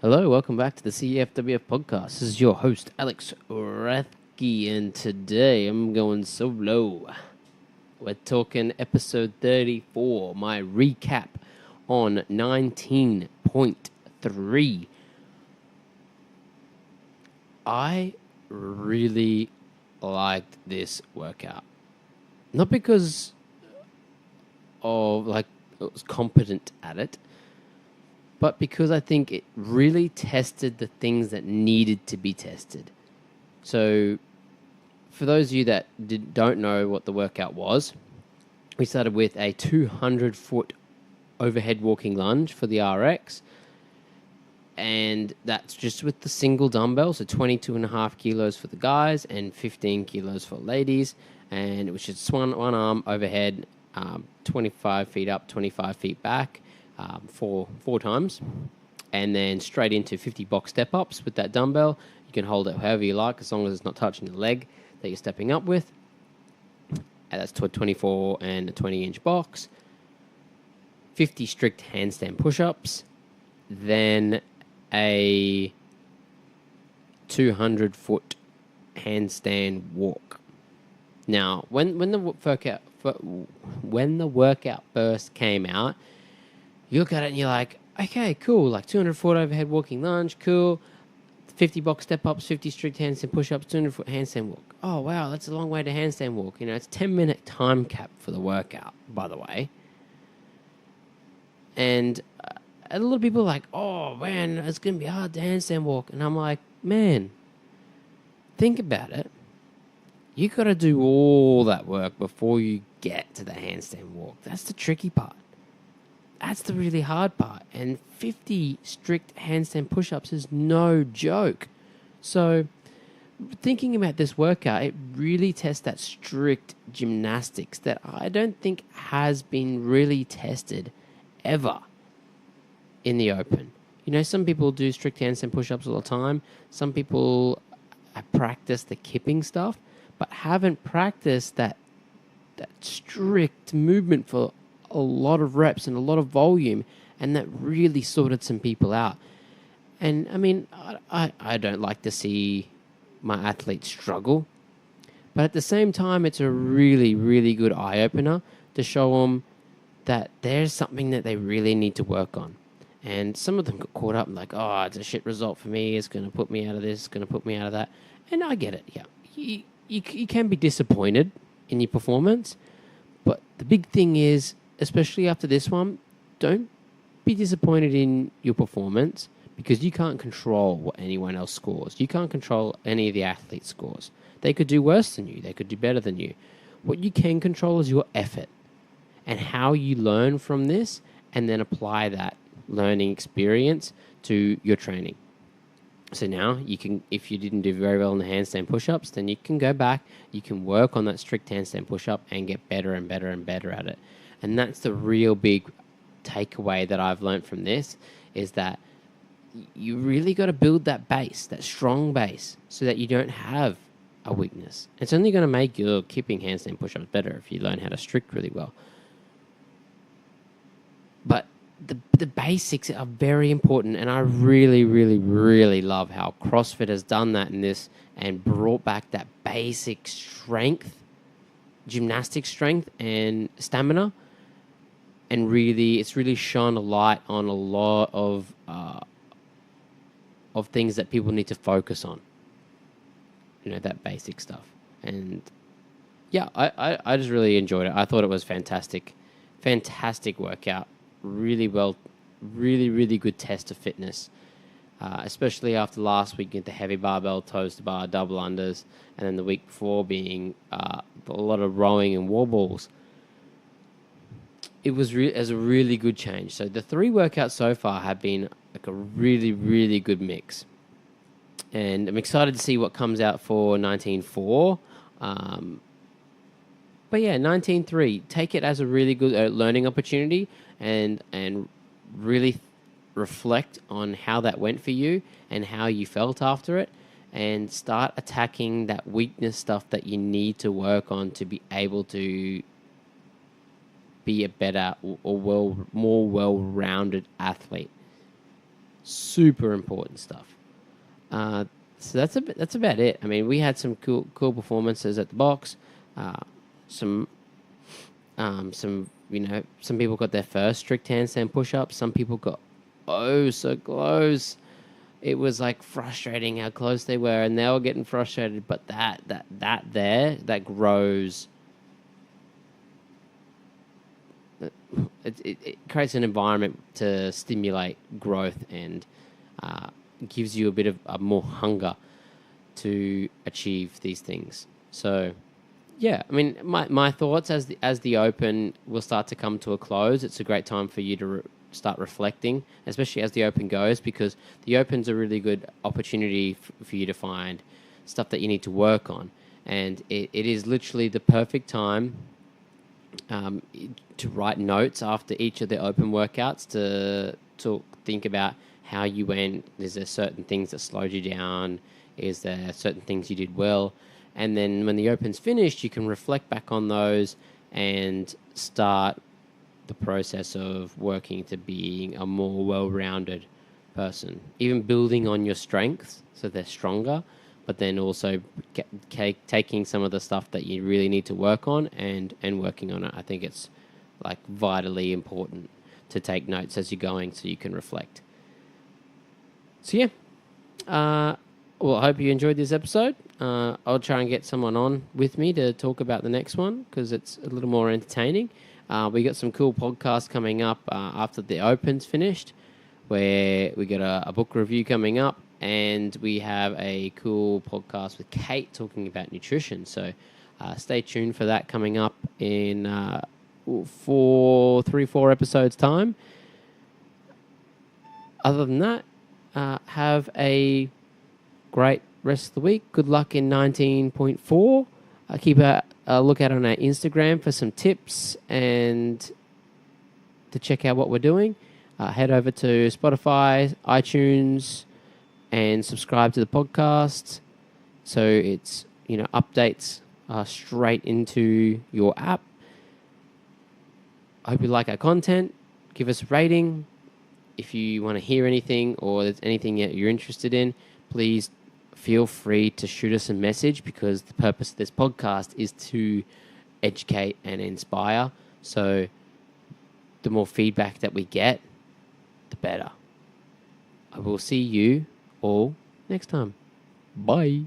Hello, welcome back to the CFWF podcast. This is your host, Alex Rathke, and today I'm going solo. We're talking episode 34, my recap on 19.3. I really liked this workout. Not because of, I was competent at it, but because I think it really tested the things that needed to be tested. So, for those of you that don't know what the workout was, we started with a 200-foot overhead walking lunge for the RX, and that's just with the single dumbbell, so 22.5 kilos for the guys and 15 kilos for ladies, and it was just one arm overhead, 25 feet up, 25 feet back, four times, and then straight into 50 box step-ups with that dumbbell. You can hold it however you like, as long as it's not touching the leg that you're stepping up with. And that's to a 24 and a 20-inch box. 50 strict handstand push-ups. Then a 200-foot handstand walk. Now, when the workout first came out, you look at it and you're like, okay, cool, like 200-foot overhead walking lunge, cool. 50 box step-ups, 50 strict handstand push-ups, 200-foot handstand walk. Oh, wow, that's a long way to handstand walk. You know, it's a 10-minute time cap for the workout, by the way. And a lot of people are like, oh, man, it's going to be hard to handstand walk. And I'm like, man, think about it. You got to do all that work before you get to the handstand walk. That's the tricky part. That's the really hard part. And 50 strict handstand push-ups is no joke. So thinking about this workout, it really tests that strict gymnastics that I don't think has been really tested ever in the open. You know, some people do strict handstand push-ups all the time. Some people practice the kipping stuff, but haven't practiced that strict movement for a lot of reps and a lot of volume, and that really sorted some people out. And I mean, I don't like to see my athletes struggle, but at the same time, it's a really, really good eye-opener to show them that there's something that they really need to work on. And some of them got caught up like, oh, it's a shit result for me, it's going to put me out of this, it's going to put me out of that. And I get it, yeah. You can be disappointed in your performance, but the big thing is, especially after this one, don't be disappointed in your performance because you can't control what anyone else scores. You can't control any of the athletes' scores. They could do worse than you. They could do better than you. What you can control is your effort and how you learn from this and then apply that learning experience to your training. So now you can, if you didn't do very well in the handstand push-ups, then you can go back, you can work on that strict handstand push-up and get better and better and better at it. And that's the real big takeaway that I've learned from this, is that you really got to build that base, that strong base, so that you don't have a weakness. It's only going to make your kipping handstand push-ups better if you learn how to strict really well. But the basics are very important, and I really, really, really love how CrossFit has done that in this and brought back that basic strength, gymnastic strength and stamina. And really, it's really shone a light on a lot of things that people need to focus on. You know, that basic stuff. And yeah, I just really enjoyed it. I thought it was fantastic. Fantastic workout. Really well, really good test of fitness. Especially after last week with the heavy barbell, toes to bar, double unders. And then the week before being a lot of rowing and wall balls. It was as a really good change. So the 3 workouts so far have been like a really, really good mix. And I'm excited to see what comes out for 19.4. But yeah, 19.3, take it as a really good learning opportunity and really reflect on how that went for you and how you felt after it, and start attacking that weakness stuff that you need to work on to be able to be a better or more well-rounded athlete. Super important stuff. So that's about it. I mean, we had some cool performances at the box. Some some people got their first strict handstand push-ups. Some people got so close. It was like frustrating how close they were, and they were getting frustrated. But that grows. It creates an environment to stimulate growth and gives you a bit of more hunger to achieve these things. So, yeah, I mean, my thoughts as the Open will start to come to a close. It's a great time for you to start reflecting, especially as the Open goes, because the Open's a really good opportunity for you to find stuff that you need to work on, and it is literally the perfect time to write notes after each of the Open workouts to think about how you went. Is there certain things that slowed you down? Is there certain things you did well? And then when the Open's finished, you can reflect back on those and start the process of working to being a more well-rounded person. Even building on your strengths so they're stronger, but then also taking some of the stuff that you really need to work on and working on it. I think it's like vitally important to take notes as you're going so you can reflect. So yeah, well, I hope you enjoyed this episode. I'll try and get someone on with me to talk about the next one because it's a little more entertaining. We got some cool podcasts coming up after the Open's finished, where we got a book review coming up, and we have a cool podcast with Kate talking about nutrition. So stay tuned for that coming up in 4 episodes time. Other than that, have a great rest of the week. Good luck in 19.4. Keep a lookout on our Instagram for some tips and to check out what we're doing. Head over to Spotify, iTunes, and subscribe to the podcast so it's updates straight into your app. I hope you like our content. Give us a rating. If you want to hear anything or there's anything that you're interested in, please feel free to shoot us a message, because the purpose of this podcast is to educate and inspire. So the more feedback that we get, the better. I will see you all next time. Bye.